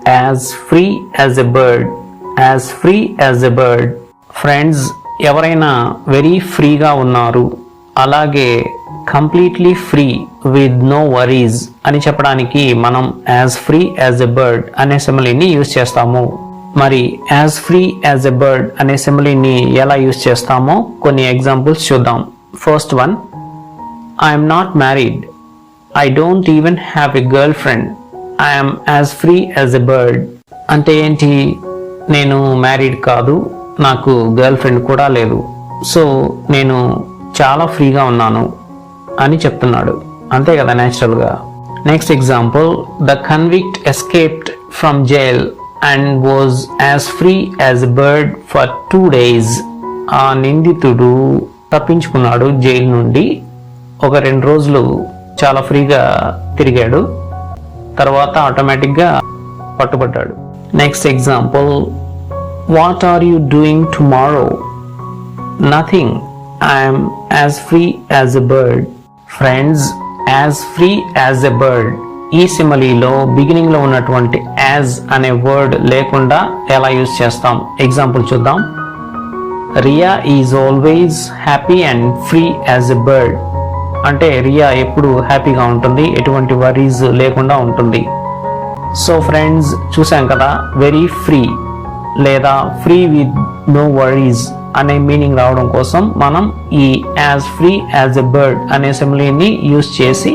as free as a bird, as free as a bird. Friends, ఎవరైనా very ఫ్రీగా ఉన్నారు, అలాగే completely free with no worries అని చెప్పడానికి మనం as free as a bird అనే సిమిలీని యూజ్ చేస్తాము. మరి as free as a bird అనే సిమిలీని ఎలా యూజ్ చేస్తామో కొన్ని ఎగ్జాంపుల్స్ చూద్దాం. First one, I'm not married, I don't even have a girlfriend, I'm as free as a bird. అంటే ఏంటి? నేను మ్యారీడ్ కాదు, నాకు గర్ల్ ఫ్రెండ్ కూడా లేదు, సో నేను చాలా ఫ్రీగా ఉన్నాను అని చెప్తున్నాడు. అంతే కదా న్యాచురల్గా. Next example, the convict escaped from jail and was as free as a bird for 2 days. ఆ నిందితుడు తప్పించుకున్నాడు జైలు నుండి, ఒక 2 రోజులు చాలా ఫ్రీగా తిరిగాడు, తర్వాత ఆటోమేటిక్గా పట్టుబడ్డాడు. Next example, what are you doing tomorrow? Nothing, I'm as free as a bird. Friends, as free as a bird ఈ సిమిలీలో బిగినింగ్ లో ఉన్నటువంటి యాజ్ అనే వర్డ్ లేకుండా ఎలా యూజ్ చేస్తాం? ఎగ్జాంపుల్ చూద్దాం. Riya is always happy and free as a bird. అంటే రియా ఎప్పుడు హ్యాపీగా ఉంటుంది, ఎటువంటి వరీస్ లేకుండా ఉంటుంది. సో ఫ్రెండ్స్, చూసాం కదా, వెరీ ఫ్రీ లేదా ఫ్రీ విత్ నో వరీస్ అనే మీనింగ్ రావడం కోసం మనం ఈ as free as a bird అనే సిమిలీని యూజ్ చేసి